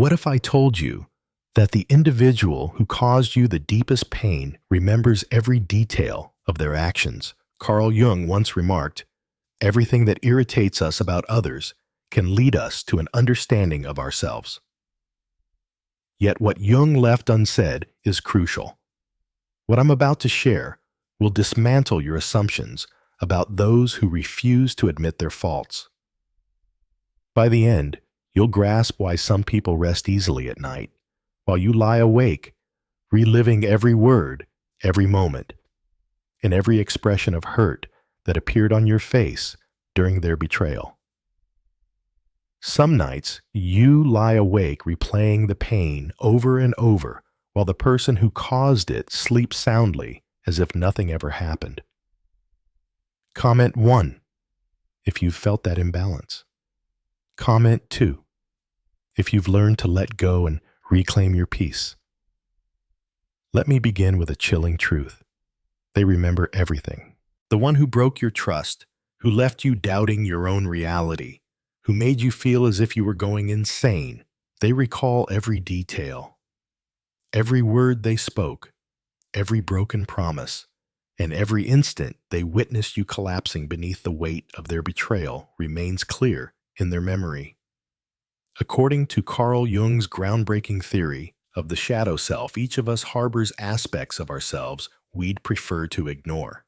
What if I told you that the individual who caused you the deepest pain remembers every detail of their actions? Carl Jung once remarked, "Everything that irritates us about others can lead us to an understanding of ourselves." Yet what Jung left unsaid is crucial. What I'm about to share will dismantle your assumptions about those who refuse to admit their faults. By the end, you'll grasp why some people rest easily at night, while you lie awake, reliving every word, every moment, and every expression of hurt that appeared on your face during their betrayal. Some nights, you lie awake replaying the pain over and over, while the person who caused it sleeps soundly as if nothing ever happened. Comment 1 if you've felt that imbalance. Comment 2 if you've learned to let go and reclaim your peace. Let me begin with a chilling truth. They remember everything. The one who broke your trust, who left you doubting your own reality, who made you feel as if you were going insane, they recall every detail. Every word they spoke, every broken promise, and every instant they witnessed you collapsing beneath the weight of their betrayal remains clear in their memory. According to Carl Jung's groundbreaking theory of the shadow self, each of us harbors aspects of ourselves we'd prefer to ignore.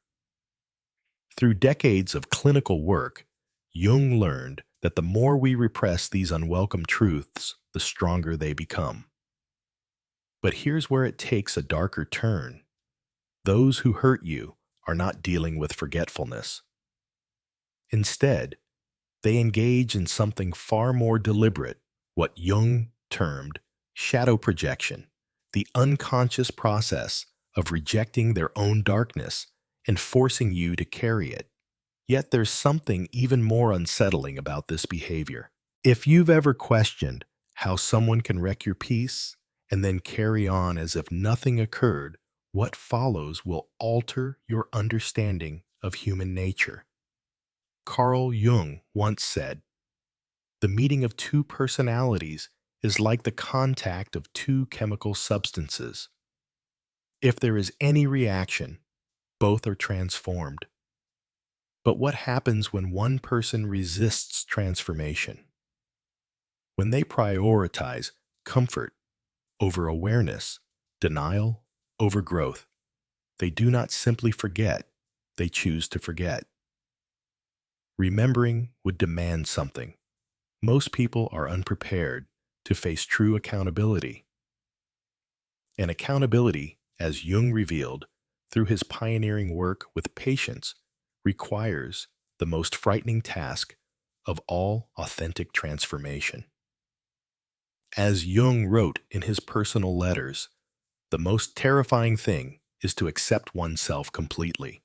Through decades of clinical work, Jung learned that the more we repress these unwelcome truths, the stronger they become. But here's where it takes a darker turn. Those who hurt you are not dealing with forgetfulness. Instead, they engage in something far more deliberate, what Jung termed shadow projection, the unconscious process of rejecting their own darkness and forcing you to carry it. Yet there's something even more unsettling about this behavior. If you've ever questioned how someone can wreck your peace and then carry on as if nothing occurred, what follows will alter your understanding of human nature. Carl Jung once said, "The meeting of two personalities is like the contact of two chemical substances. If there is any reaction, both are transformed. But what happens when one person resists transformation? When they prioritize comfort over awareness, denial over growth, they do not simply forget, they choose to forget." Remembering would demand something. Most people are unprepared to face true accountability. And accountability, as Jung revealed through his pioneering work with patients, requires the most frightening task of all authentic transformation. As Jung wrote in his personal letters, the most terrifying thing is to accept oneself completely.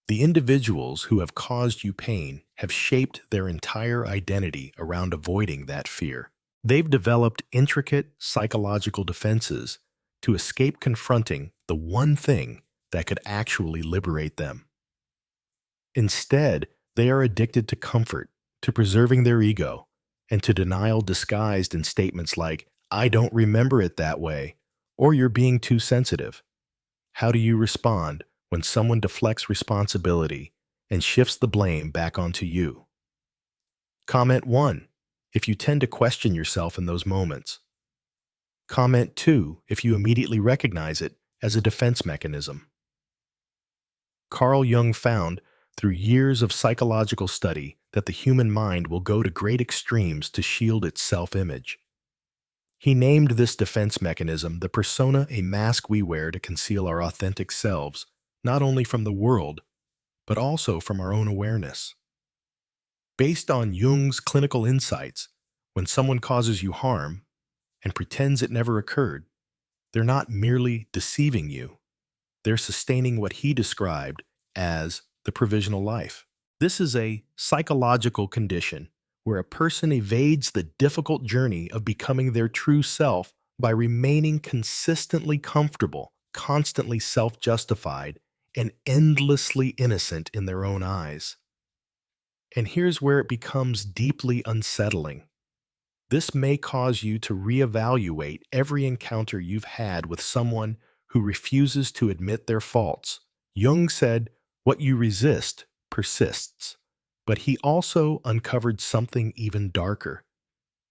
The individuals who have caused you pain have shaped their entire identity around avoiding that fear. They've developed intricate psychological defenses to escape confronting the one thing that could actually liberate them. Instead, they are addicted to comfort, to preserving their ego, and to denial disguised in statements like, "I don't remember it that way," or "You're being too sensitive." How do you respond when someone deflects responsibility and shifts the blame back onto you? Comment 1 if you tend to question yourself in those moments. Comment 2 if you immediately recognize it as a defense mechanism. Carl Jung found through years of psychological study that the human mind will go to great extremes to shield its self-image. He named this defense mechanism the persona, a mask we wear to conceal our authentic selves, not only from the world, but also from our own awareness. Based on Jung's clinical insights, when someone causes you harm and pretends it never occurred, they're not merely deceiving you, they're sustaining what he described as the provisional life. This is a psychological condition where a person evades the difficult journey of becoming their true self by remaining consistently comfortable, constantly self-justified, and endlessly innocent in their own eyes. And here's where it becomes deeply unsettling. This may cause you to reevaluate every encounter you've had with someone who refuses to admit their faults. Jung said, "What you resist persists." But he also uncovered something even darker.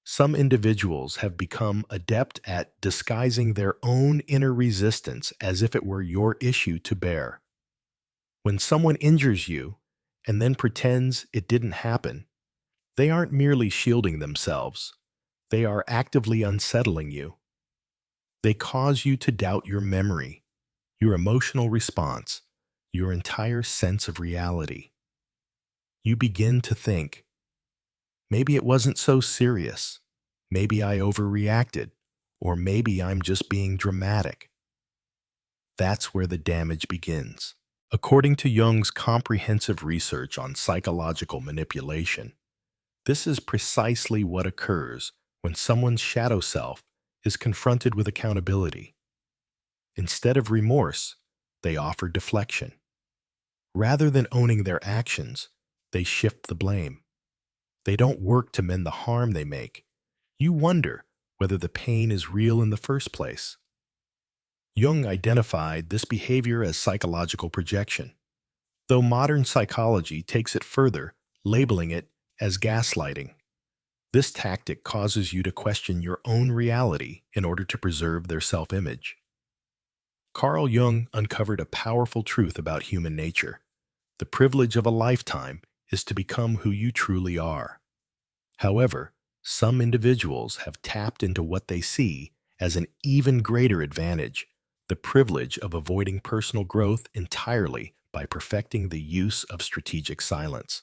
Some individuals have become adept at disguising their own inner resistance as if it were your issue to bear. When someone injures you and then pretends it didn't happen, they aren't merely shielding themselves. They are actively unsettling you. They cause you to doubt your memory, your emotional response, your entire sense of reality. You begin to think, maybe it wasn't so serious. Maybe I overreacted. Or maybe I'm just being dramatic. That's where the damage begins. According to Jung's comprehensive research on psychological manipulation, this is precisely what occurs when someone's shadow self is confronted with accountability. Instead of remorse, they offer deflection. Rather than owning their actions, they shift the blame. They don't work to mend the harm they make. You wonder whether the pain is real in the first place. Jung identified this behavior as psychological projection, though modern psychology takes it further, labeling it as gaslighting. This tactic causes you to question your own reality in order to preserve their self-image. Carl Jung uncovered a powerful truth about human nature. The privilege of a lifetime is to become who you truly are. However, some individuals have tapped into what they see as an even greater advantage, the privilege of avoiding personal growth entirely by perfecting the use of strategic silence.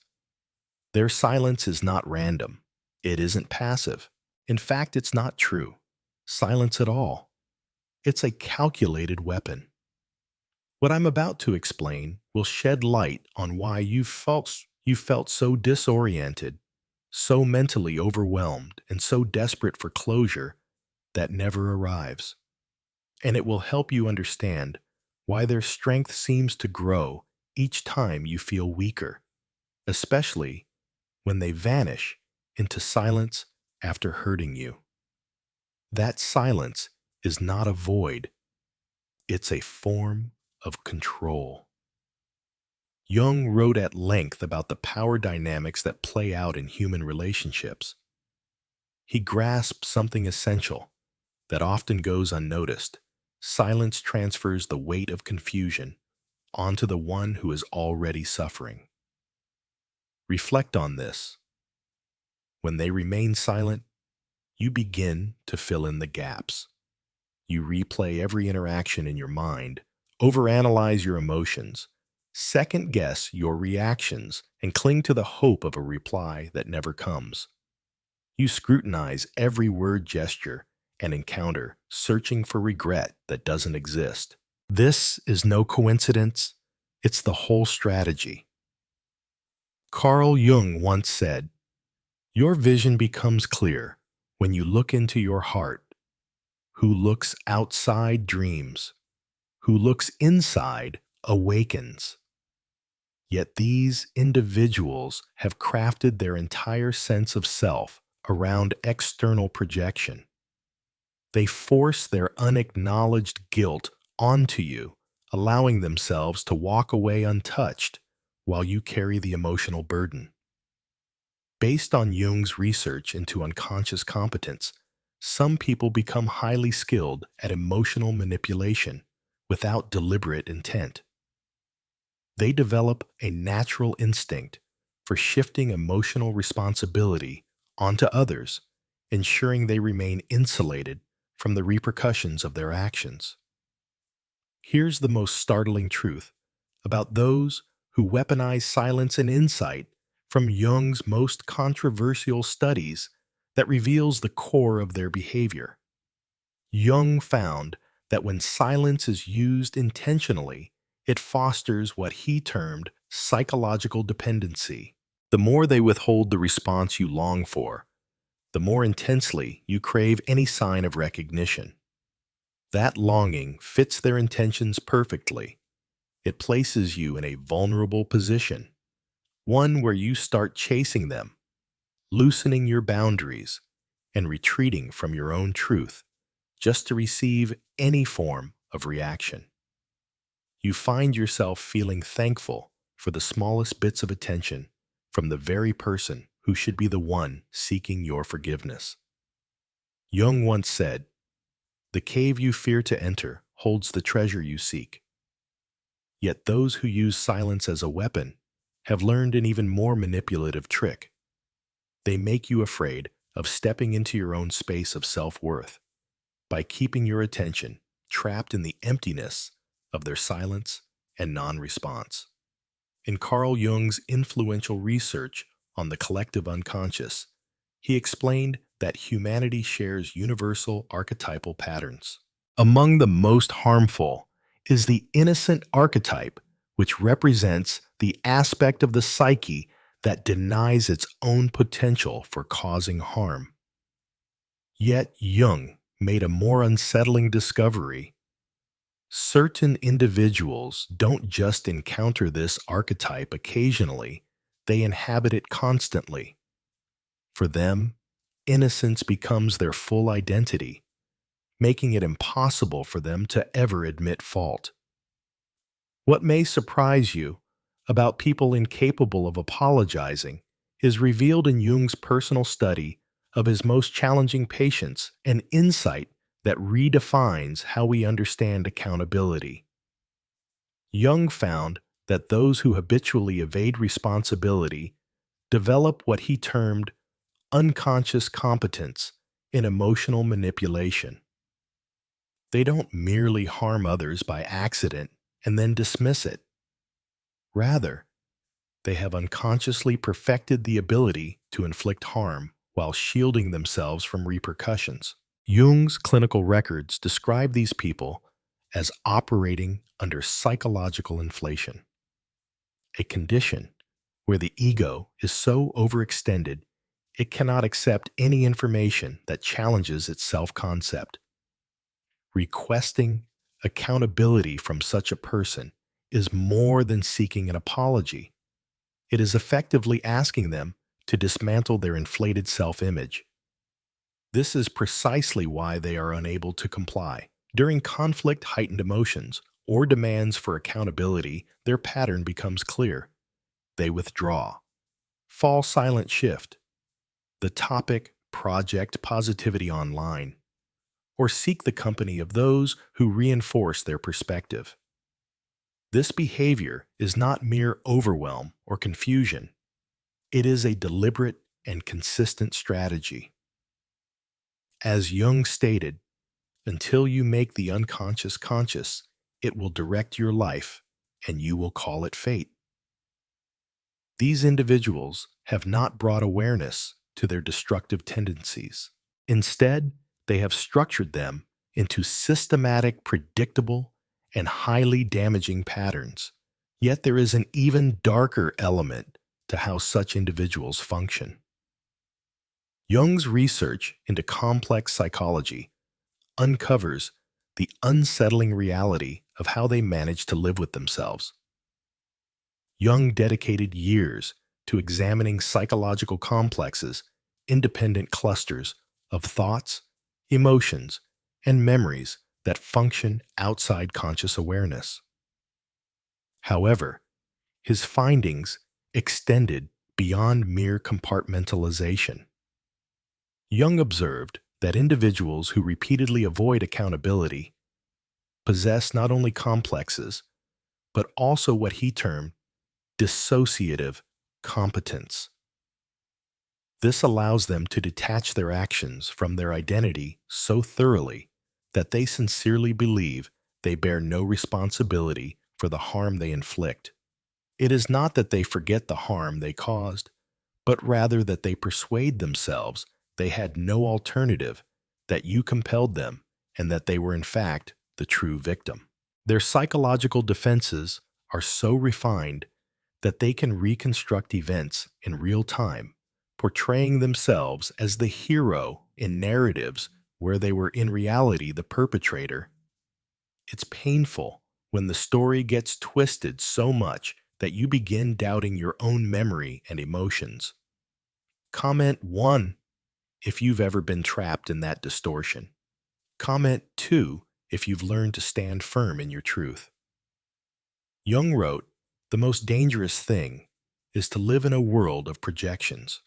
Their silence is not random. It isn't passive. In fact, it's not true. Silence at all. It's a calculated weapon. What I'm about to explain will shed light on why you felt so disoriented, so mentally overwhelmed, and so desperate for closure that never arrives. And it will help you understand why their strength seems to grow each time you feel weaker, especially when they vanish into silence after hurting you. That silence is not a void, it's a form of control. Jung wrote at length about the power dynamics that play out in human relationships. He grasped something essential that often goes unnoticed. Silence transfers the weight of confusion onto the one who is already suffering. Reflect on this. When they remain silent, you begin to fill in the gaps. You replay every interaction in your mind, overanalyze your emotions, second-guess your reactions, and cling to the hope of a reply that never comes. You scrutinize every word, gesture, and encounter, searching for regret that doesn't exist. This is no coincidence, it's the whole strategy. Carl Jung once said, "Your vision becomes clear when you look into your heart. Who looks outside dreams. Who looks inside awakens." Yet these individuals have crafted their entire sense of self around external projection. They force their unacknowledged guilt onto you, allowing themselves to walk away untouched while you carry the emotional burden. Based on Jung's research into unconscious competence, some people become highly skilled at emotional manipulation without deliberate intent. They develop a natural instinct for shifting emotional responsibility onto others, ensuring they remain insulated from the repercussions of their actions. Here's the most startling truth about those who weaponize silence and insight from Jung's most controversial studies that reveals the core of their behavior. Jung found that when silence is used intentionally, it fosters what he termed psychological dependency. The more they withhold the response you long for, the more intensely you crave any sign of recognition. That longing fits their intentions perfectly. It places you in a vulnerable position, one where you start chasing them, loosening your boundaries, and retreating from your own truth just to receive any form of reaction. You find yourself feeling thankful for the smallest bits of attention from the very person who should be the one seeking your forgiveness. Jung once said, "The cave you fear to enter holds the treasure you seek." Yet those who use silence as a weapon have learned an even more manipulative trick. They make you afraid of stepping into your own space of self-worth by keeping your attention trapped in the emptiness of their silence and non-response. In Carl Jung's influential research on the collective unconscious, he explained that humanity shares universal archetypal patterns. Among the most harmful is the innocent archetype, which represents the aspect of the psyche that denies its own potential for causing harm. Yet Jung made a more unsettling discovery. Certain individuals don't just encounter this archetype occasionally, they inhabit it constantly. For them, innocence becomes their full identity, making it impossible for them to ever admit fault. What may surprise you about people incapable of apologizing is revealed in Jung's personal study of his most challenging patients, an insight that redefines how we understand accountability. Jung found that those who habitually evade responsibility develop what he termed unconscious competence in emotional manipulation. They don't merely harm others by accident and then dismiss it. Rather, they have unconsciously perfected the ability to inflict harm while shielding themselves from repercussions. Jung's clinical records describe these people as operating under psychological inflation, a condition where the ego is so overextended it cannot accept any information that challenges its self-concept. Requesting accountability from such a person is more than seeking an apology. It is effectively asking them to dismantle their inflated self-image. This is precisely why they are unable to comply. During conflict-heightened emotions or demands for accountability, their pattern becomes clear. They withdraw, fall silent shift, the topic project positivity online, or seek the company of those who reinforce their perspective. This behavior is not mere overwhelm or confusion. It is a deliberate and consistent strategy. As Jung stated, until you make the unconscious conscious, it will direct your life and you will call it fate. These individuals have not brought awareness to their destructive tendencies. Instead, they have structured them into systematic, predictable, and highly damaging patterns. Yet there is an even darker element to how such individuals function. Jung's research into complex psychology uncovers the unsettling reality of how they manage to live with themselves. Jung dedicated years to examining psychological complexes, independent clusters of thoughts, emotions, and memories that function outside conscious awareness. However, his findings extended beyond mere compartmentalization. Jung observed that individuals who repeatedly avoid accountability possess not only complexes, but also what he termed dissociative competence. This allows them to detach their actions from their identity so thoroughly that they sincerely believe they bear no responsibility for the harm they inflict. It is not that they forget the harm they caused, but rather that they persuade themselves they had no alternative, that you compelled them, and that they were in fact the true victim. Their psychological defenses are so refined that they can reconstruct events in real time, portraying themselves as the hero in narratives where they were in reality the perpetrator. It's painful when the story gets twisted so much that you begin doubting your own memory and emotions. Comment 1. if you've ever been trapped in that distortion. Comment 2 if you've learned to stand firm in your truth. Jung wrote, "The most dangerous thing is to live in a world of projections."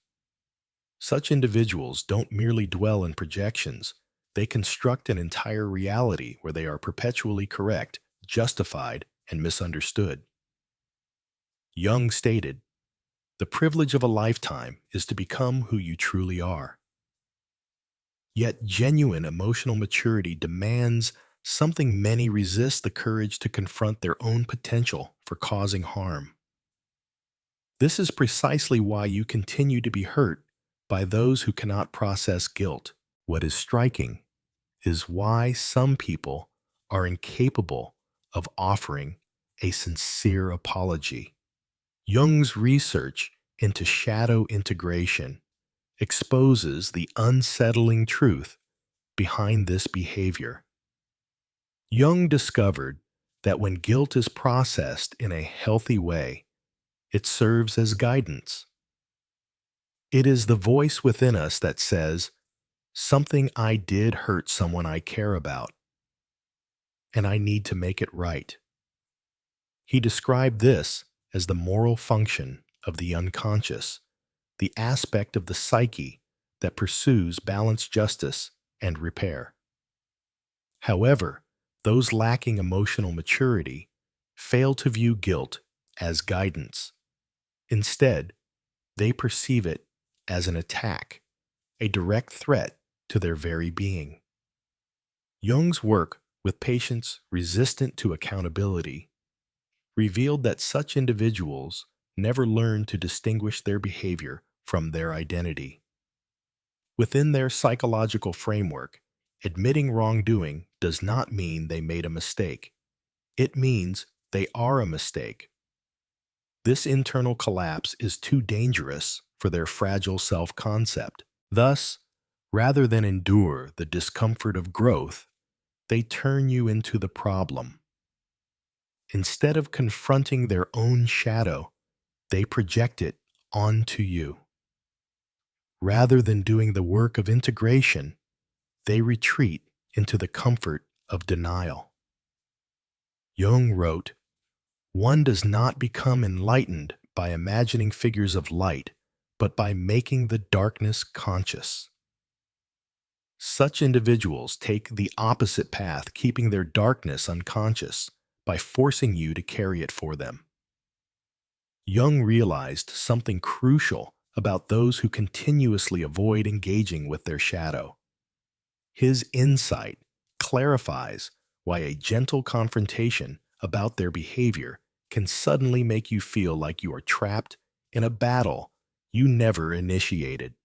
Such individuals don't merely dwell in projections, they construct an entire reality where they are perpetually correct, justified, and misunderstood. Jung stated, "The privilege of a lifetime is to become who you truly are." Yet genuine emotional maturity demands something many resist: the courage to confront their own potential for causing harm. This is precisely why you continue to be hurt by those who cannot process guilt. What is striking is why some people are incapable of offering a sincere apology. Jung's research into shadow integration exposes the unsettling truth behind this behavior. Jung discovered that when guilt is processed in a healthy way, it serves as guidance. It is the voice within us that says, "Something I did hurt someone I care about, and I need to make it right." He described this as the moral function of the unconscious, the aspect of the psyche that pursues balanced justice and repair. However, those lacking emotional maturity fail to view guilt as guidance. Instead, they perceive it as an attack, a direct threat to their very being. Jung's work with patients resistant to accountability revealed that such individuals never learn to distinguish their behavior from their identity. Within their psychological framework, admitting wrongdoing does not mean they made a mistake. It means they are a mistake. This internal collapse is too dangerous for their fragile self-concept. Thus, rather than endure the discomfort of growth, they turn you into the problem. Instead of confronting their own shadow, they project it onto you. Rather than doing the work of integration, they retreat into the comfort of denial. Jung wrote, "One does not become enlightened by imagining figures of light, but by making the darkness conscious." Such individuals take the opposite path, keeping their darkness unconscious by forcing you to carry it for them. Jung realized something crucial about those who continuously avoid engaging with their shadow. His insight clarifies why a gentle confrontation about their behavior can suddenly make you feel like you are trapped in a battle you never initiated.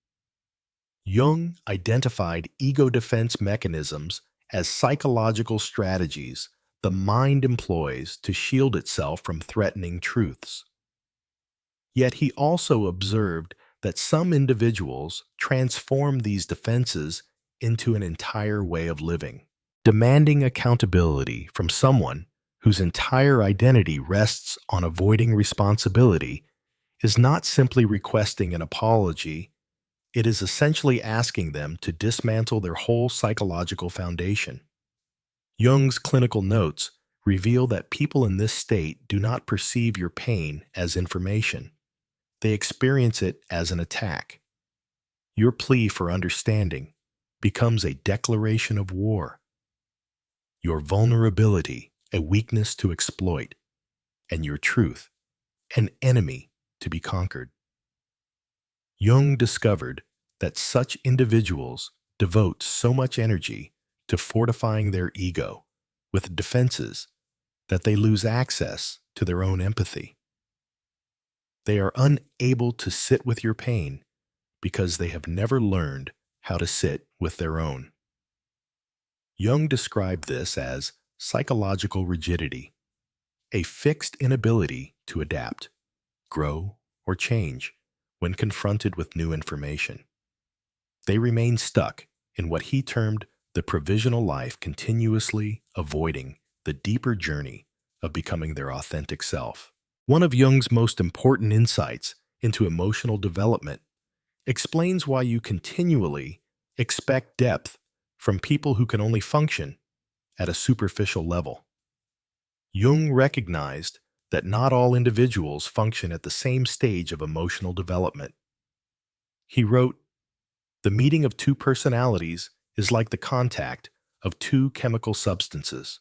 Jung identified ego defense mechanisms as psychological strategies the mind employs to shield itself from threatening truths. Yet he also observed that some individuals transform these defenses into an entire way of living. Demanding accountability from someone whose entire identity rests on avoiding responsibility is not simply requesting an apology, it is essentially asking them to dismantle their whole psychological foundation. Jung's clinical notes reveal that people in this state do not perceive your pain as information. They experience it as an attack. Your plea for understanding becomes a declaration of war. Your vulnerability, a weakness to exploit, and your truth, an enemy to be conquered. Jung discovered that such individuals devote so much energy to fortifying their ego with defenses that they lose access to their own empathy. They are unable to sit with your pain because they have never learned how to sit with their own. Jung described this as psychological rigidity, a fixed inability to adapt, grow, or change when confronted with new information. They remain stuck in what he termed the provisional life, continuously avoiding the deeper journey of becoming their authentic self. One of Jung's most important insights into emotional development explains why you continually expect depth from people who can only function at a superficial level. Jung recognized that not all individuals function at the same stage of emotional development. He wrote, "The meeting of two personalities is like the contact of two chemical substances.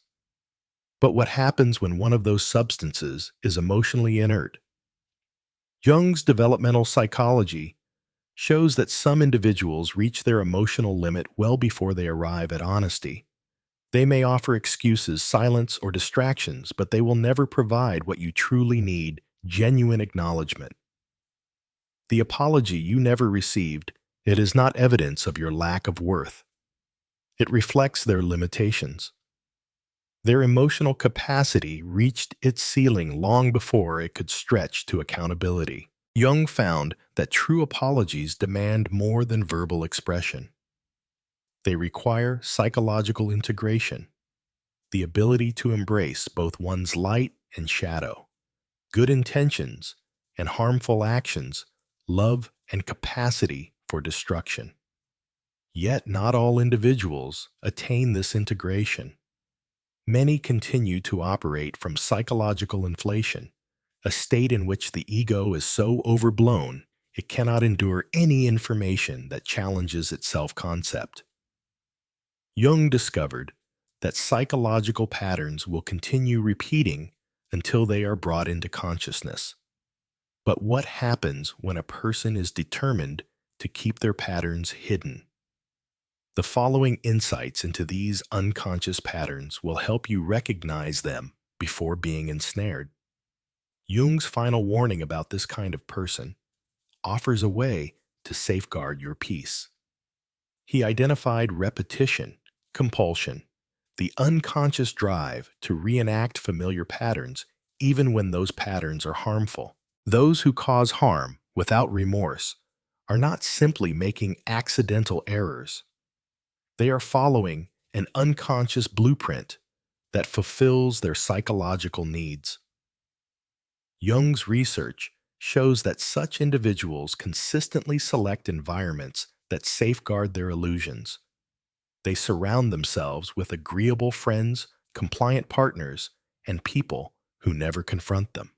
But what happens when one of those substances is emotionally inert?" Jung's developmental psychology shows that some individuals reach their emotional limit well before they arrive at honesty. They may offer excuses, silence, or distractions, but they will never provide what you truly need: genuine acknowledgement. The apology you never received, it is not evidence of your lack of worth. It reflects their limitations. Their emotional capacity reached its ceiling long before it could stretch to accountability. Jung found that true apologies demand more than verbal expression. They require psychological integration, the ability to embrace both one's light and shadow, good intentions and harmful actions, love and capacity for destruction. Yet not all individuals attain this integration. Many continue to operate from psychological inflation, a state in which the ego is so overblown it cannot endure any information that challenges its self-concept. Jung discovered that psychological patterns will continue repeating until they are brought into consciousness. But what happens when a person is determined to keep their patterns hidden? The following insights into these unconscious patterns will help you recognize them before being ensnared. Jung's final warning about this kind of person offers a way to safeguard your peace. He identified repetition, compulsion, the unconscious drive to reenact familiar patterns even when those patterns are harmful. Those who cause harm without remorse are not simply making accidental errors. They are following an unconscious blueprint that fulfills their psychological needs. Jung's research shows that such individuals consistently select environments that safeguard their illusions. They surround themselves with agreeable friends, compliant partners, and people who never confront them.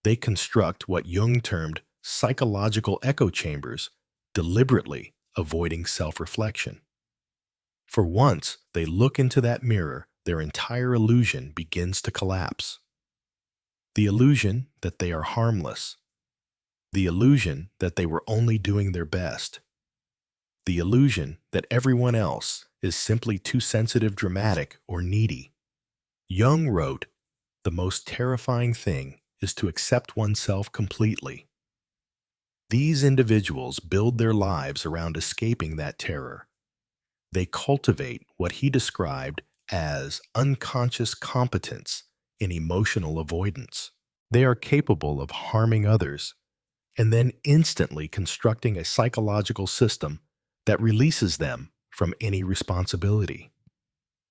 They construct what Jung termed psychological echo chambers, deliberately avoiding self-reflection. For once they look into that mirror, their entire illusion begins to collapse. The illusion that they are harmless. The illusion that they were only doing their best. The illusion that everyone else is simply too sensitive, dramatic, or needy. Jung wrote, "The most terrifying thing is to accept oneself completely." These individuals build their lives around escaping that terror. They cultivate what he described as unconscious competence in emotional avoidance. They are capable of harming others and then instantly constructing a psychological system that releases them from any responsibility.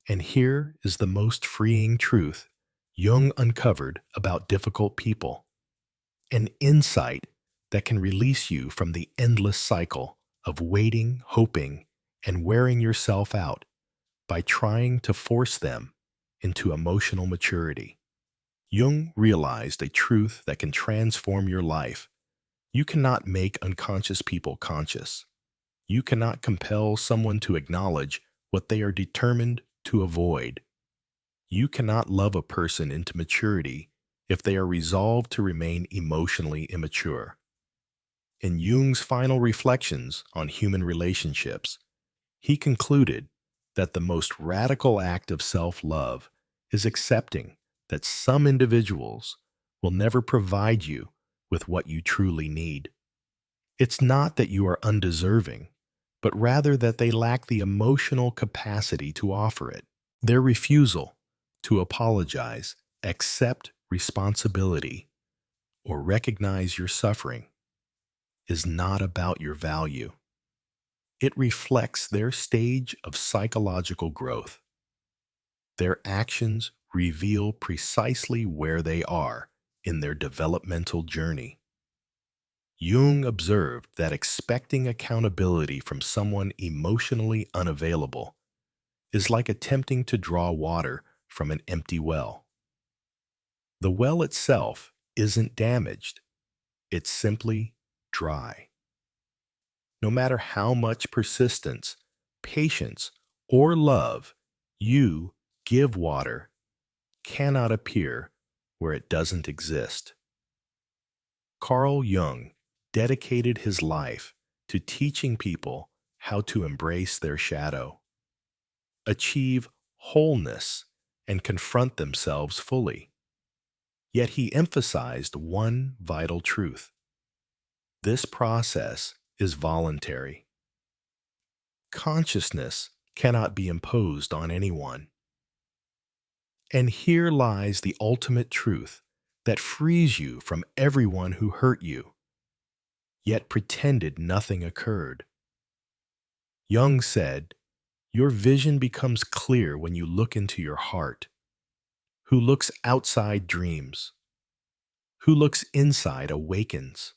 And here is the most freeing truth Jung uncovered about difficult people: an insight that can release you from the endless cycle of waiting, hoping, and wearing yourself out by trying to force them into emotional maturity. Jung realized a truth that can transform your life. You cannot make unconscious people conscious. You cannot compel someone to acknowledge what they are determined to avoid. You cannot love a person into maturity if they are resolved to remain emotionally immature. In Jung's final reflections on human relationships, he concluded that the most radical act of self-love is accepting that some individuals will never provide you with what you truly need. It's not that you are undeserving, but rather that they lack the emotional capacity to offer it. Their refusal to apologize, accept responsibility, or recognize your suffering is not about your value. It reflects their stage of psychological growth. Their actions reveal precisely where they are in their developmental journey. Jung observed that expecting accountability from someone emotionally unavailable is like attempting to draw water from an empty well. The well itself isn't damaged, it's simply dry. No matter how much persistence, patience, or love you give water, cannot appear where it doesn't exist. Carl Jung dedicated his life to teaching people how to embrace their shadow, achieve wholeness, and confront themselves fully. Yet he emphasized one vital truth. This process is voluntary. Consciousness cannot be imposed on anyone. And here lies the ultimate truth that frees you from everyone who hurt you, yet pretended nothing occurred. Jung said, "Your vision becomes clear when you look into your heart. Who looks outside dreams. Who looks inside awakens.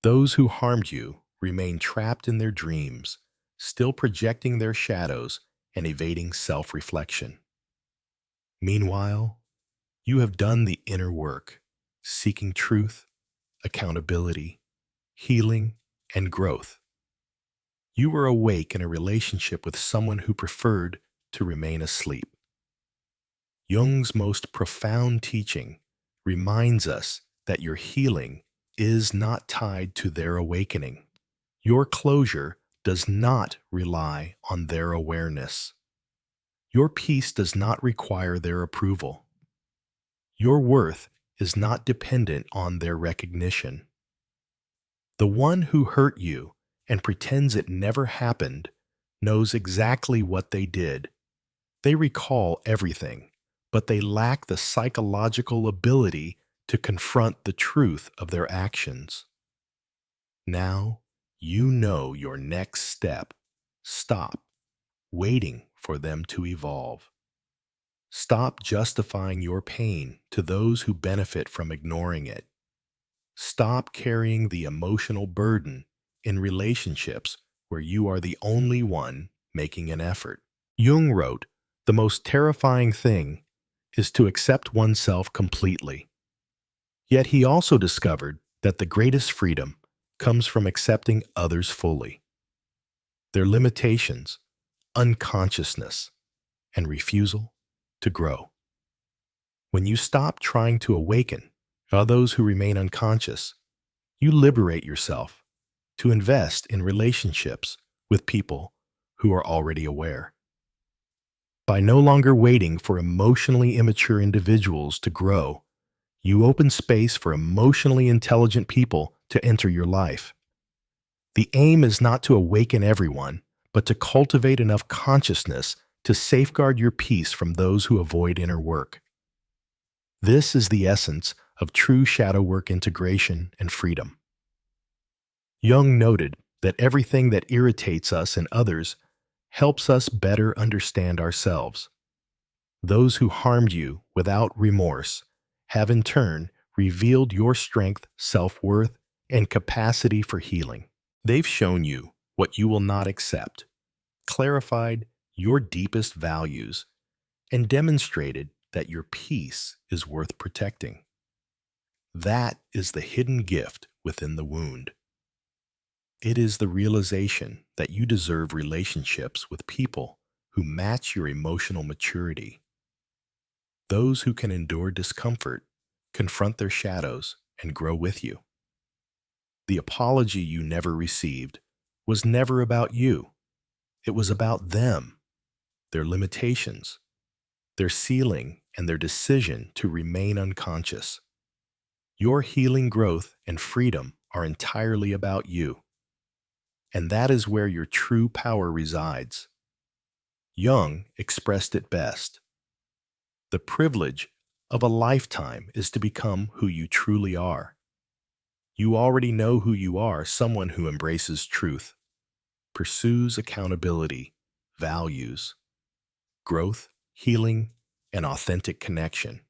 Those who harmed you remain trapped in their dreams, still projecting their shadows and evading self-reflection. Meanwhile, you have done the inner work, seeking truth, accountability, healing, and growth. You were awake in a relationship with someone who preferred to remain asleep." Jung's most profound teaching reminds us that your healing is not tied to their awakening. Your closure does not rely on their awareness. Your peace does not require their approval. Your worth is not dependent on their recognition. The one who hurt you and pretends it never happened knows exactly what they did. They recall everything, but they lack the psychological ability to confront the truth of their actions. Now, you know your next step. Stop waiting for them to evolve. Stop justifying your pain to those who benefit from ignoring it. Stop carrying the emotional burden in relationships where you are the only one making an effort. Jung wrote, "The most terrifying thing is to accept oneself completely." Yet he also discovered that the greatest freedom comes from accepting others fully, their limitations, unconsciousness, and refusal to grow. When you stop trying to awaken those who remain unconscious, you liberate yourself to invest in relationships with people who are already aware. By no longer waiting for emotionally immature individuals to grow, you open space for emotionally intelligent people to enter your life. The aim is not to awaken everyone, but to cultivate enough consciousness to safeguard your peace from those who avoid inner work. This is the essence of true shadow work integration and freedom. Jung noted that everything that irritates us and others helps us better understand ourselves. Those who harmed you without remorse have in turn revealed your strength, self-worth, and capacity for healing. They've shown you what you will not accept, clarified your deepest values, and demonstrated that your peace is worth protecting. That is the hidden gift within the wound. It is the realization that you deserve relationships with people who match your emotional maturity. Those who can endure discomfort, confront their shadows, and grow with you. The apology you never received was never about you. It was about them, their limitations, their ceiling, and their decision to remain unconscious. Your healing growth and freedom are entirely about you. And that is where your true power resides. Jung expressed it best. The privilege of a lifetime is to become who you truly are. You already know who you are, someone who embraces truth, pursues accountability, values, growth, healing, and authentic connection.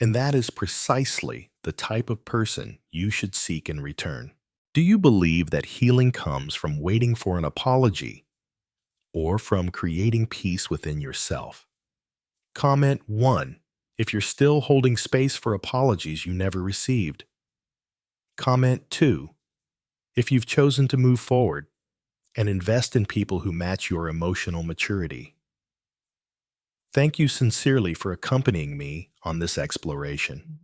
And that is precisely the type of person you should seek in return. Do you believe that healing comes from waiting for an apology or from creating peace within yourself? Comment 1 if you're still holding space for apologies you never received. Comment 2 if you've chosen to move forward and invest in people who match your emotional maturity. Thank you sincerely for accompanying me on this exploration.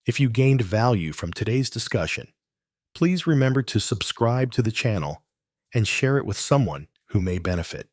If you gained value from today's discussion, please remember to subscribe to the channel and share it with someone who may benefit.